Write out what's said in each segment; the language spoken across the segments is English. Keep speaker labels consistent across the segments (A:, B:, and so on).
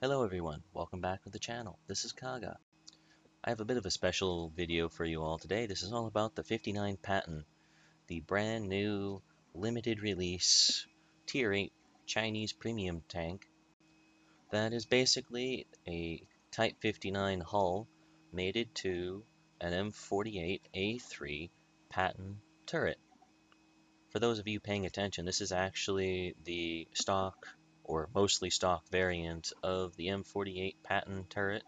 A: Hello everyone, welcome back to the channel. This is Kaga. I have a bit of a special video for you all today. This is all about the 59 Patton, the brand new limited release Tier 8 Chinese premium tank that is basically a Type 59 hull mated to an M48A3 Patton turret. For those of you paying attention, this is actually the stock or mostly stock variant of the M48 Patton turret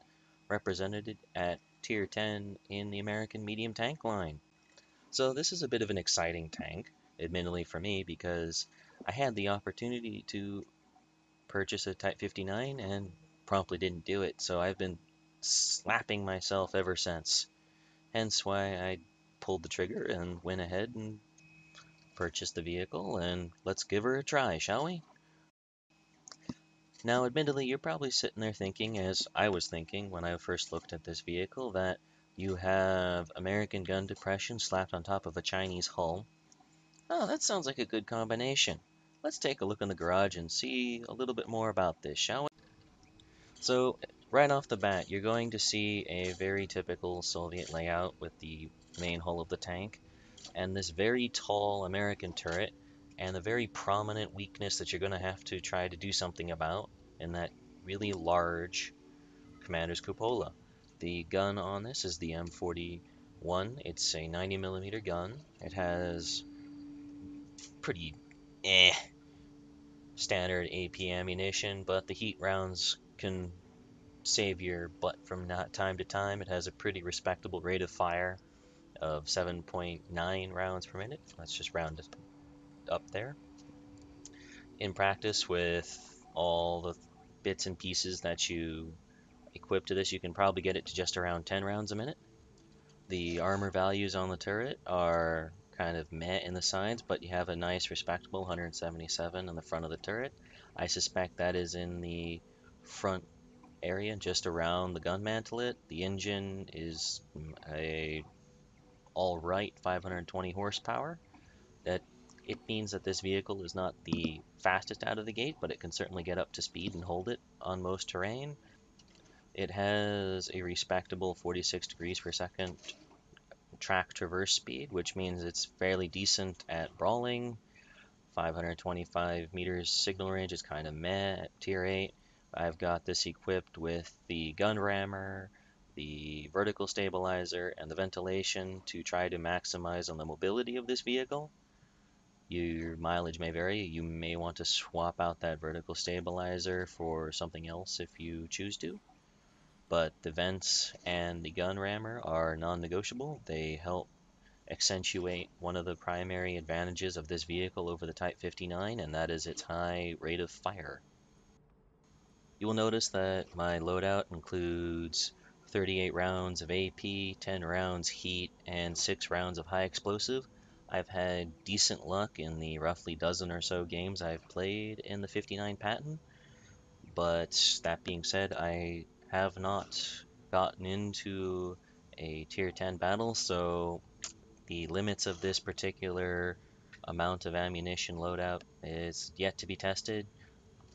A: represented at Tier 10 in the American medium tank line. So this is a bit of an exciting tank, admittedly for me, because I had the opportunity to purchase a Type 59 and promptly didn't do it, so I've been slapping myself ever since. Hence why I pulled the trigger and went ahead and purchased the vehicle, and let's give her a try, shall we? Now, admittedly, you're probably sitting there thinking, as I was thinking when I first looked at this vehicle, that you have American gun depression slapped on top of a Chinese hull. Oh, that sounds like a good combination. Let's take a look in the garage and see a little bit more about this, shall we? So, right off the bat, you're going to see a very typical Soviet layout with the main hull of the tank, and this very tall American turret, and a very prominent weakness that you're going to have to try to do something about in that really large commander's cupola. The gun on this is the M41. It's a 90mm gun. It has pretty standard AP ammunition, but the heat rounds can save your butt from not time to time. It has a pretty respectable rate of fire of 7.9 rounds per minute. Let's just round it up there. In practice, with all the bits and pieces that you equip to this, you can probably get it to just around 10 rounds a minute. The armor values on the turret are kind of meh in the sides, but you have a nice respectable 177 on the front of the turret. I suspect that is in the front area, just around the gun mantelet. The engine is a alright 520 horsepower. That it means that this vehicle is not the fastest out of the gate, but it can certainly get up to speed and hold it on most terrain. It has a respectable 46 degrees per second track traverse speed, which means it's fairly decent at brawling. 525 meters signal range is kind of meh at tier 8. I've got this equipped with the gun rammer, the vertical stabilizer, and the ventilation to try to maximize on the mobility of this vehicle. Your mileage may vary. You may want to swap out that vertical stabilizer for something else if you choose to. But the vents and the gun rammer are non-negotiable. They help accentuate one of the primary advantages of this vehicle over the Type 59, and that is its high rate of fire. You will notice that my loadout includes 38 rounds of AP, 10 rounds heat, and 6 rounds of high explosive. I've had decent luck in the roughly dozen or so games I've played in the 59 Patton, but that being said, I have not gotten into a tier 10 battle, so the limits of this particular amount of ammunition loadout is yet to be tested.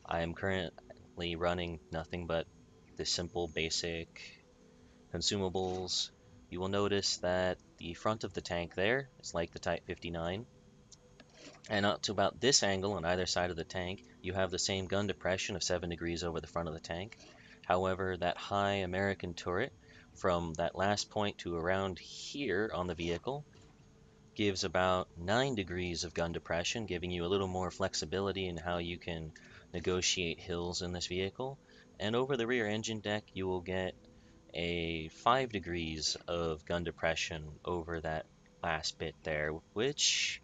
A: I am currently running nothing but the simple basic consumables. You will notice that the front of the tank there is like the Type 59, and up to about this angle on either side of the tank, you have the same gun depression of 7 degrees over the front of the tank. However, that high American turret from that last point to around here on the vehicle gives about 9 degrees of gun depression, giving you a little more flexibility in how you can negotiate hills in this vehicle. And over the rear engine deck, you will get a 5 degrees of gun depression over that last bit there, which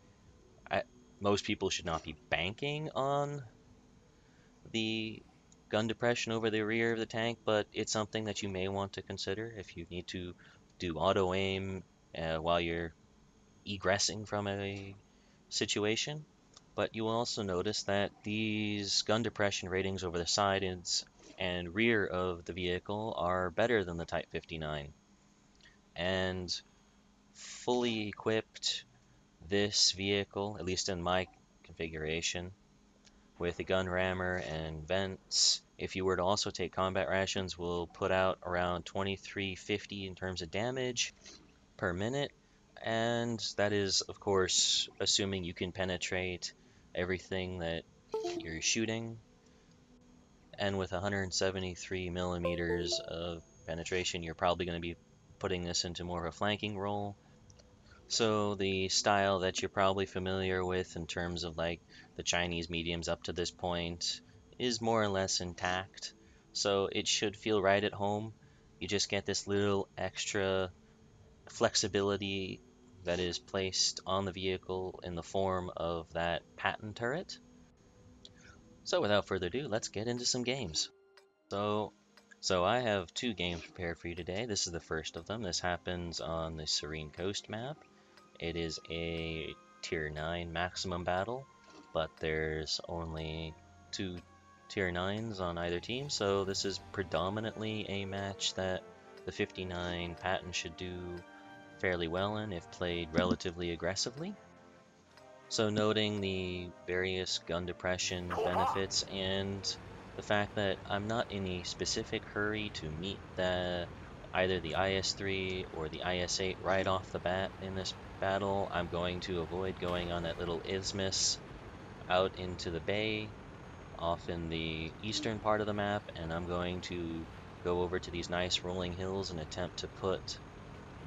A: I, most people should not be banking on the gun depression over the rear of the tank, but it's something that you may want to consider if you need to do auto aim while you're egressing from a situation. But you will also notice that these gun depression ratings over the sides and rear of the vehicle are better than the Type 59. And fully equipped, this vehicle, at least in my configuration, with a gun rammer and vents. If you were to also take combat rations, will put out around 2350 in terms of damage per minute. And that is, of course, assuming you can penetrate everything that you're shooting. And with 173 millimeters of penetration, you're probably going to be putting this into more of a flanking role. So the style that you're probably familiar with in terms of like the Chinese mediums up to this point is more or less intact. So it should feel right at home. You just get this little extra flexibility that is placed on the vehicle in the form of that pattern turret. So without further ado, let's get into some games. So, so I have two games prepared for you today. This is the first of them. This happens on the Serene Coast map. It is a Tier 9 maximum battle, but there's only two Tier 9s on either team, so this is predominantly a match that the 59 Patton should do fairly well in if played relatively aggressively. So noting the various gun depression benefits and the fact that I'm not in a specific hurry to meet either the IS-3 or the IS-8 right off the bat in this battle, I'm going to avoid going on that little isthmus out into the bay off in the eastern part of the map, and I'm going to go over to these nice rolling hills and attempt to put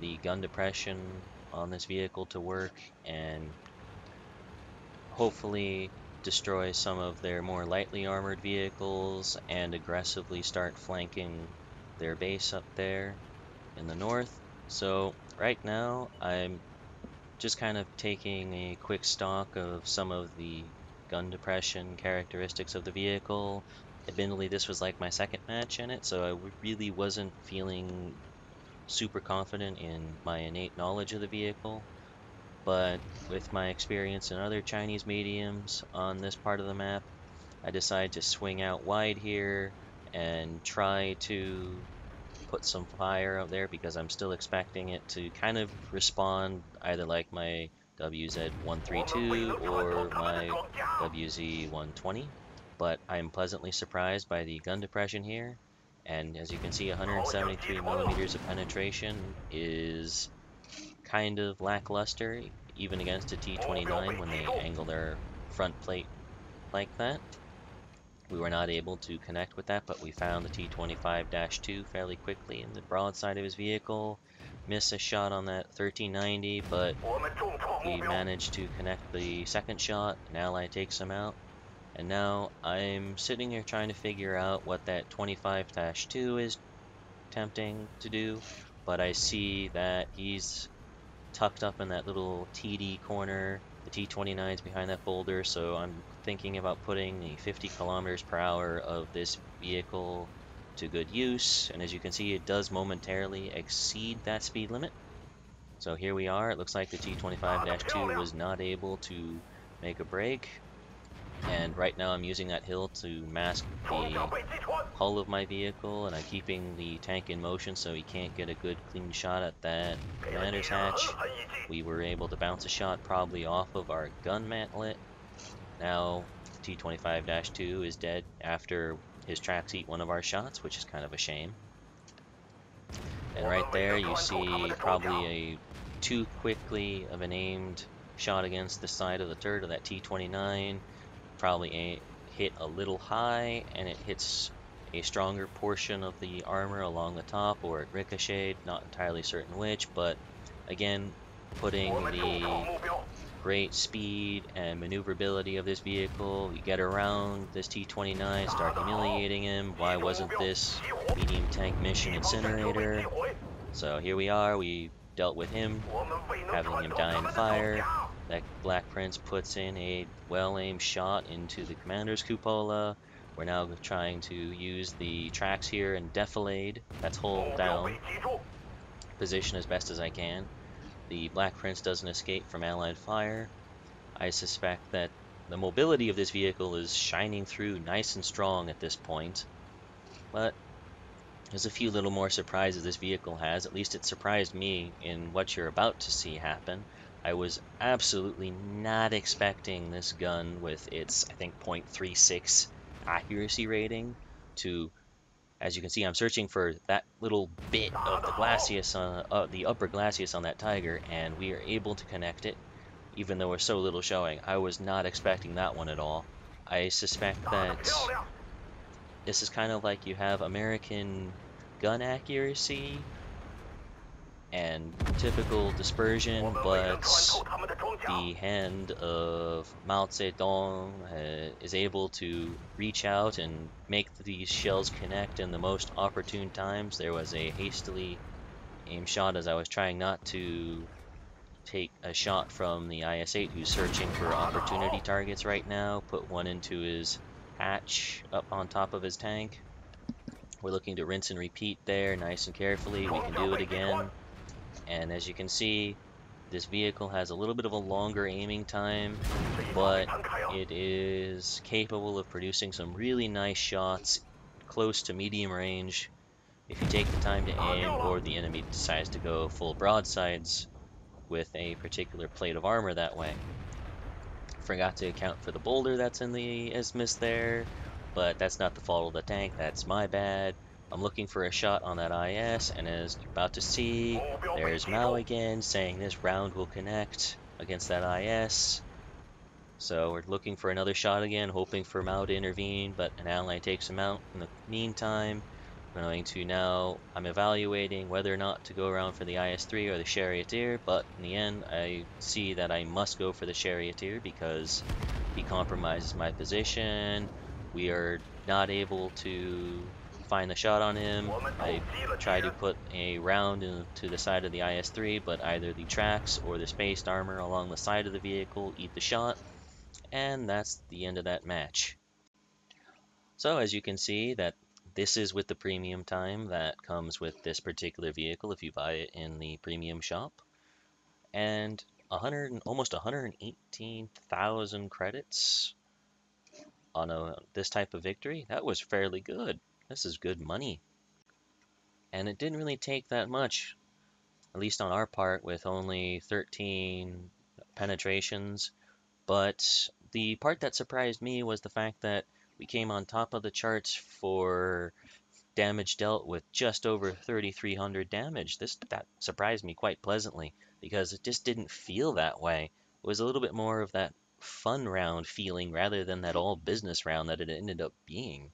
A: the gun depression on this vehicle to work and hopefully destroy some of their more lightly armored vehicles and aggressively start flanking their base up there in the north. So right now I'm just kind of taking a quick stock of some of the gun depression characteristics of the vehicle. Admittedly, this was like my second match in it, so I really wasn't feeling super confident in my innate knowledge of the vehicle. But with my experience in other Chinese mediums on this part of the map, I decided to swing out wide here and try to put some fire out there because I'm still expecting it to kind of respond either like my WZ-132 or my WZ-120. But I'm pleasantly surprised by the gun depression here. And as you can see, 173 millimeters of penetration is kind of lackluster, even against a T-29 when they angle their front plate like that. We were not able to connect with that, but we found the T-25-2 fairly quickly in the broadside of his vehicle. Missed a shot on that 1390, but we managed to connect the second shot. An ally takes him out. And now I'm sitting here trying to figure out what that 25-2 is attempting to do, but I see that he's tucked up in that little TD corner. The T-29 is behind that boulder, so I'm thinking about putting the 50 kilometers per hour of this vehicle to good use. And as you can see, it does momentarily exceed that speed limit. So here we are. It looks like the T-25-2 was not able to make a break. And right now I'm using that hill to mask the hull of my vehicle, and I'm keeping the tank in motion so he can't get a good clean shot at that commander's hatch. We were able to bounce a shot probably off of our gun mantlet. Now T-25-2 is dead after his tracks eat one of our shots, which is kind of a shame. And right there you see probably a too quickly of an aimed shot against the side of the turret of that T-29. Probably hit a little high, and it hits a stronger portion of the armor along the top, or it ricocheted, not entirely certain which, but again, putting the great speed and maneuverability of this vehicle, you get around this T-29, start humiliating him. Why wasn't this medium tank mission incinerator? So here we are, we dealt with him, having him die in fire. That Black Prince puts in a well-aimed shot into the commander's cupola. We're now trying to use the tracks here and defilade. That's hold down. Position as best as I can. The Black Prince doesn't escape from allied fire. I suspect that the mobility of this vehicle is shining through nice and strong at this point. But there's a few little more surprises this vehicle has. At least it surprised me in what you're about to see happen. I was absolutely not expecting this gun with its, I think, .36 accuracy rating to, as you can see, I'm searching for that little bit of the glacis on the upper glacis on that tiger, and we are able to connect it, even though we're so little showing. I was not expecting that one at all. I suspect that this is kind of like you have American gun accuracy and typical dispersion, but the hand of Mao Zedong is able to reach out and make these shells connect in the most opportune times. There was a hastily aimed shot as I was trying not to take a shot from the IS-8 who's searching for opportunity targets right now, put one into his hatch up on top of his tank. We're looking to rinse and repeat there nice and carefully. We can do it again. And as you can see, this vehicle has a little bit of a longer aiming time, but it is capable of producing some really nice shots close to medium range if you take the time to aim, or the enemy decides to go full broadsides with a particular plate of armor that way. Forgot to account for the boulder that's in the isthmus there, but that's not the fault of the tank, that's my bad. I'm looking for a shot on that IS, and as you're about to see, there's Mao again saying this round will connect against that IS. So we're looking for another shot again, hoping for Mao to intervene, but an ally takes him out. In the meantime, I'm evaluating whether or not to go around for the IS-3 or the Charioteer, but in the end, I see that I must go for the Charioteer because he compromises my position. We are not able to find the shot on him. I try to put a round into the side of the IS-3, but either the tracks or the spaced armor along the side of the vehicle eat the shot, and that's the end of that match. So as you can see, that this is with the premium time that comes with this particular vehicle if you buy it in the premium shop. And almost 118,000 credits on this type of victory. That was fairly good. This is good money. And it didn't really take that much, at least on our part, with only 13 penetrations. But the part that surprised me was the fact that we came on top of the charts for damage dealt with just over 3,300 damage. That surprised me quite pleasantly because it just didn't feel that way. It was a little bit more of that fun round feeling rather than that all business round that it ended up being.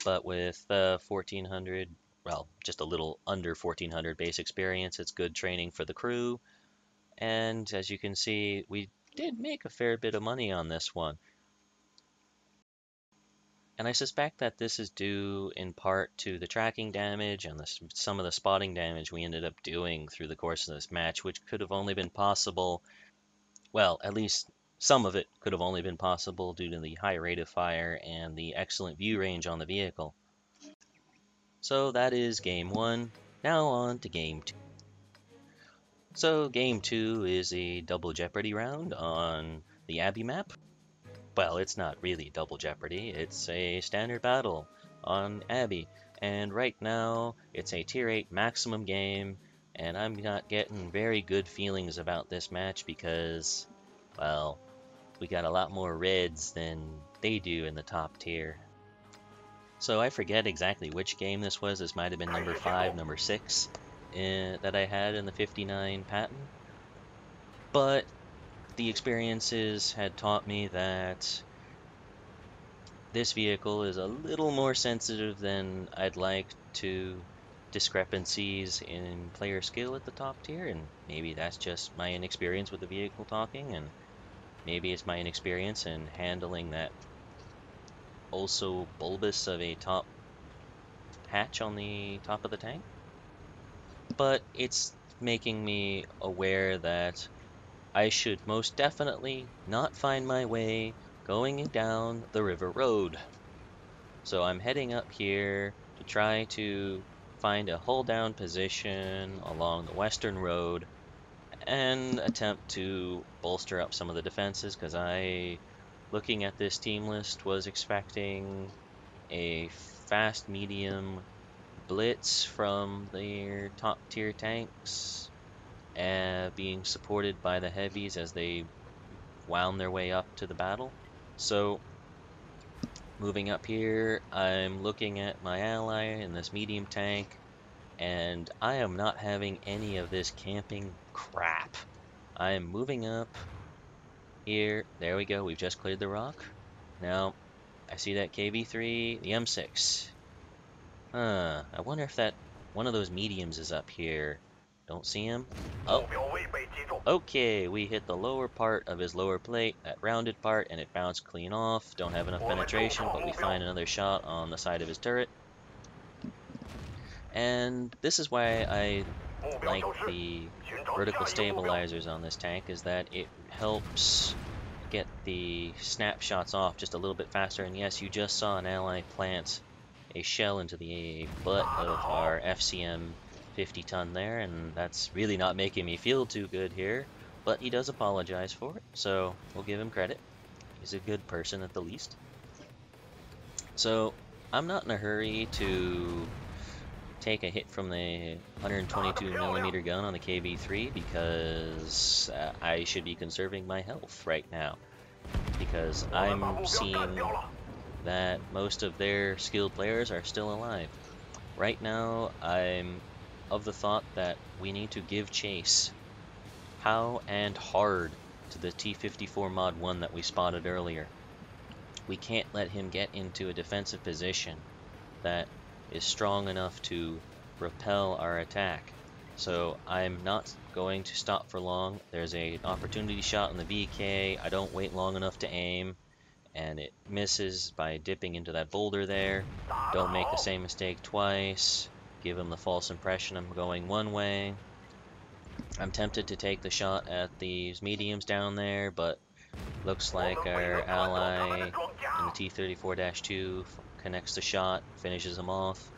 A: But with 1,400, well, just a little under 1,400 base experience, it's good training for the crew. And as you can see, we did make a fair bit of money on this one. And I suspect that this is due in part to the tracking damage and some of the spotting damage we ended up doing through the course of this match, which could have only been possible, well, at least some of it could have only been possible due to the high rate of fire and the excellent view range on the vehicle. So that is game one. Now on to game two. So game two is a double jeopardy round on the Abbey map. Well, it's not really double jeopardy, it's a standard battle on Abbey. And right now, it's a tier 8 maximum game, and I'm not getting very good feelings about this match because, well, we got a lot more reds than they do in the top tier. So I forget exactly which game this was. This might have been number 5, number 6 that I had in the 59 patent. But the experiences had taught me that this vehicle is a little more sensitive than I'd like to discrepancies in player skill at the top tier, and maybe that's just my inexperience with the vehicle talking, and maybe it's my inexperience in handling that also bulbous of a top hatch on the top of the tank. But it's making me aware that I should most definitely not find my way going down the river road. So I'm heading up here to try to find a hull down position along the western road and attempt to bolster up some of the defenses because looking at this team list, was expecting a fast medium blitz from their top tier tanks. being supported by the heavies as they wound their way up to the battle. So moving up here, I'm looking at my ally in this medium tank, and I am not having any of this camping crap. I am moving up here. There we go. We've just cleared the rock. Now, I see that KV-3, the M6. I wonder if that one of those mediums is up here. Don't see him. Oh, okay, we hit the lower part of his lower plate, that rounded part, and it bounced clean off. Don't have enough penetration, but we find another shot on the side of his turret. And this is why I like the vertical stabilizers on this tank, is that it helps get the snapshots off just a little bit faster. And yes, you just saw an ally plant a shell into the butt of our FCM 50 ton there, and that's really not making me feel too good here, but he does apologize for it, so we'll give him credit. He's a good person at the least. So I'm not in a hurry to take a hit from the 122mm gun on the KV-3 because I should be conserving my health right now, because I'm seeing that most of their skilled players are still alive. Right now, I'm of the thought that we need to give chase, how and hard, to the T-54 Mod 1 that we spotted earlier. We can't let him get into a defensive position that is strong enough to repel our attack. So I'm not going to stop for long. There's an opportunity shot on the BK. I don't wait long enough to aim, and it misses by dipping into that boulder there. Don't make the same mistake twice. Give him the false impression I'm going one way. I'm tempted to take the shot at these mediums down there, but looks like our ally in the T-34-2 connects the shot, finishes him off.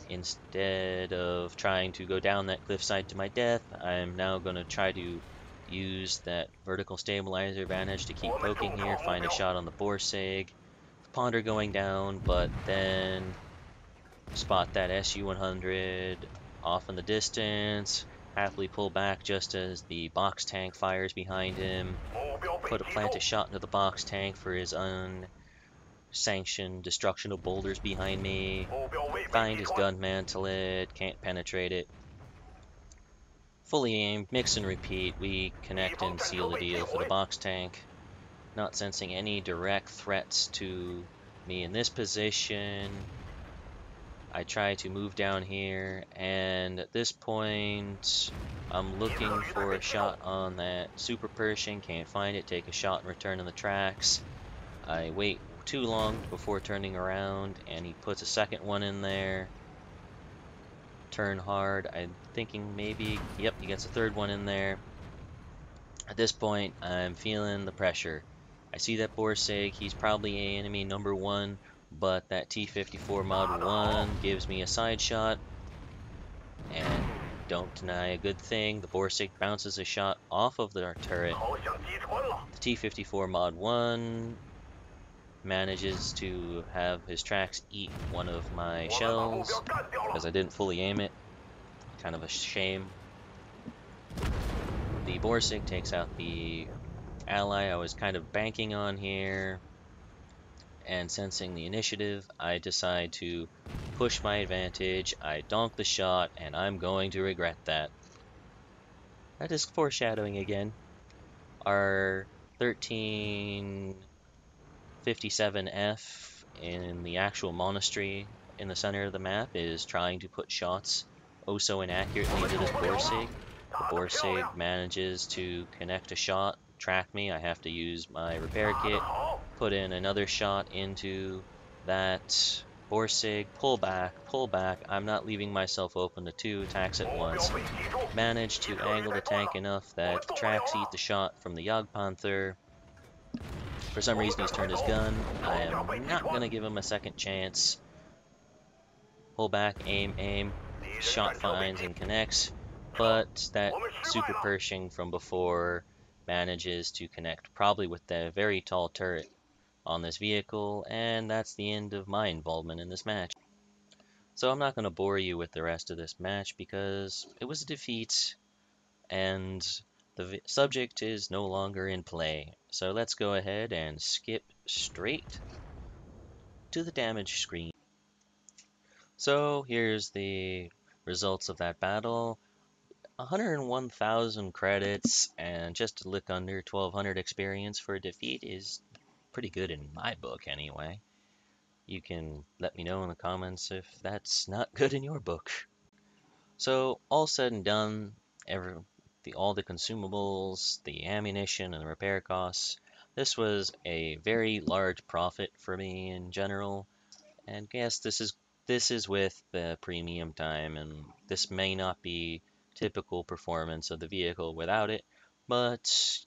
A: Instead of trying to go down that cliffside to my death, I'm now going to try to use that vertical stabilizer advantage to keep poking here, find a shot on the Borsig, Ponder going down, but then spot that SU-100 off in the distance, happily pull back just as the box tank fires behind him, plant a shot into the box tank for his unsanctioned destruction of boulders behind me, find his gun mantlet, can't penetrate it. Fully aimed, mix and repeat, we connect and seal the deal for the box tank. Not sensing any direct threats to me in this position. I try to move down here, and at this point, I'm looking for a shot on that Super Pershing, can't find it, take a shot and return on the tracks. I wait too long before turning around, and he puts a second one in there. Turn hard, I'm thinking maybe, yep, he gets a third one in there. At this point, I'm feeling the pressure. I see that Borsig, he's probably enemy number 1, but that T-54 Mod 1 gives me a side shot, and don't deny a good thing, the Borsig bounces a shot off of our turret. The T-54 Mod 1 manages to have his tracks eat one of my shells, because I didn't fully aim it. Kind of a shame. The Borsig takes out the ally I was kind of banking on here, and sensing the initiative, I decide to push my advantage. I donk the shot, and I'm going to regret that. That is foreshadowing again. Our 1357F in the actual monastery in the center of the map is trying to put shots oh so inaccurately into this Borsig. The Borsig manages to connect a shot, track me. I have to use my repair kit, put in another shot into that Borsig, pull back. I'm not leaving myself open to 2 attacks at once. Manage to angle the tank enough that the tracks eat the shot from the Jagdpanther. For some reason he's turned his gun. I am not going to give him a second chance. Pull back, aim. Shot finds and connects, but that Super Pershing from before manages to connect, probably with the very tall turret on this vehicle, and that's the end of my involvement in this match. So I'm not going to bore you with the rest of this match because it was a defeat. and the subject is no longer in play. So let's go ahead and skip straight to the damage screen. So here's the results of that battle. 101,000 credits and just a lick under 1,200 experience for a defeat is pretty good in my book anyway. You can let me know in the comments if that's not good in your book. So all said and done, all the consumables, the ammunition, and the repair costs, this was a very large profit for me in general. And yes, this is with the premium time, and this may not be typical performance of the vehicle without it, but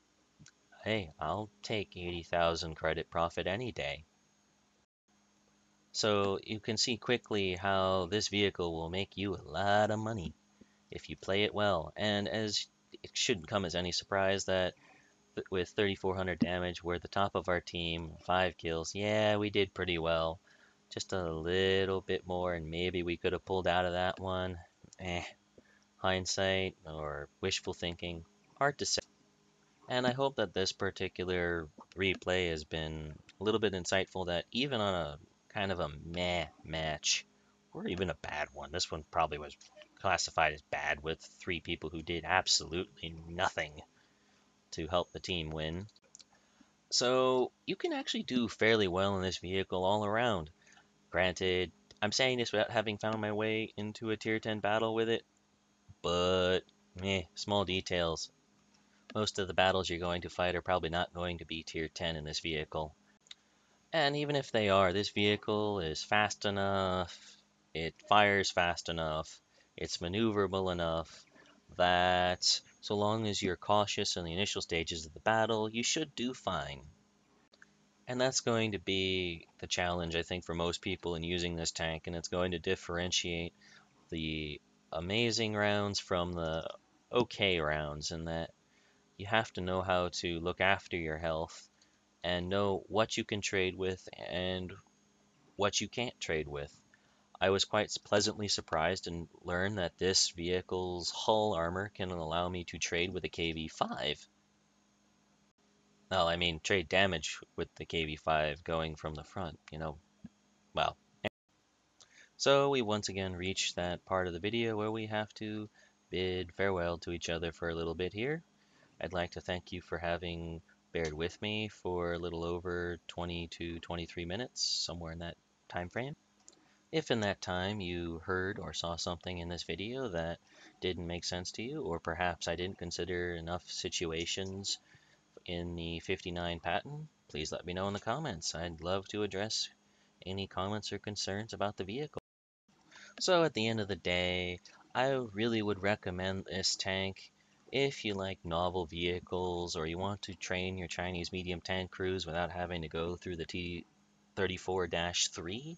A: hey, I'll take 80,000 credit profit any day. So you can see quickly how this vehicle will make you a lot of money if you play it well. And as it shouldn't come as any surprise that with 3,400 damage, we're at the top of our team, 5 kills. Yeah, we did pretty well. Just a little bit more, and maybe we could have pulled out of that one. Hindsight or wishful thinking, hard to say. And I hope that this particular replay has been a little bit insightful that even on a kind of a meh match, or even a bad one, this one probably was classified as bad with 3 people who did absolutely nothing to help the team win. So you can actually do fairly well in this vehicle all around. Granted, I'm saying this without having found my way into a tier 10 battle with it, but small details. Most of the battles you're going to fight are probably not going to be tier 10 in this vehicle. And even if they are, this vehicle is fast enough, it fires fast enough, it's maneuverable enough that so long as you're cautious in the initial stages of the battle, you should do fine. And that's going to be the challenge, I think, for most people in using this tank, and it's going to differentiate the amazing rounds from the okay rounds, in that you have to know how to look after your health and know what you can trade with and what you can't trade with. I was quite pleasantly surprised and learned that this vehicle's hull armor can allow me to trade with a KV-5. Well, I mean, trade damage with the KV-5 going from the front, well. So we once again reached that part of the video where we have to bid farewell to each other for a little bit here. I'd like to thank you for having bared with me for a little over 20 to 23 minutes, somewhere in that time frame. If in that time you heard or saw something in this video that didn't make sense to you, or perhaps I didn't consider enough situations in the 59 patent, please let me know in the comments. I'd love to address any comments or concerns about the vehicle. So at the end of the day, I really would recommend this tank if you like novel vehicles or you want to train your Chinese medium tank crews without having to go through the T34-3,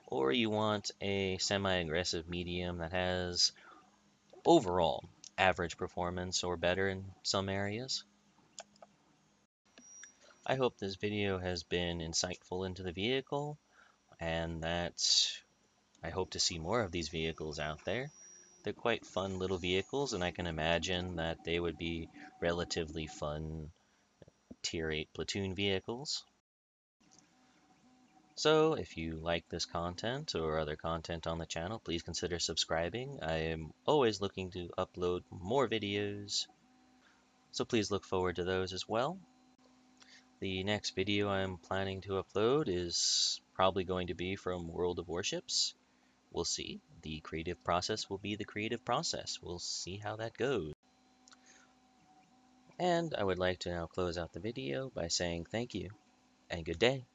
A: or you want a semi-aggressive medium that has overall average performance or better in some areas. I hope this video has been insightful into the vehicle, and that I hope to see more of these vehicles out there. They're quite fun little vehicles, and I can imagine that they would be relatively fun Tier 8 platoon vehicles. So if you like this content or other content on the channel, please consider subscribing. I am always looking to upload more videos, so please look forward to those as well. The next video I'm planning to upload is probably going to be from World of Warships. We'll see. The creative process will be the creative process. We'll see how that goes. And I would like to now close out the video by saying thank you and good day.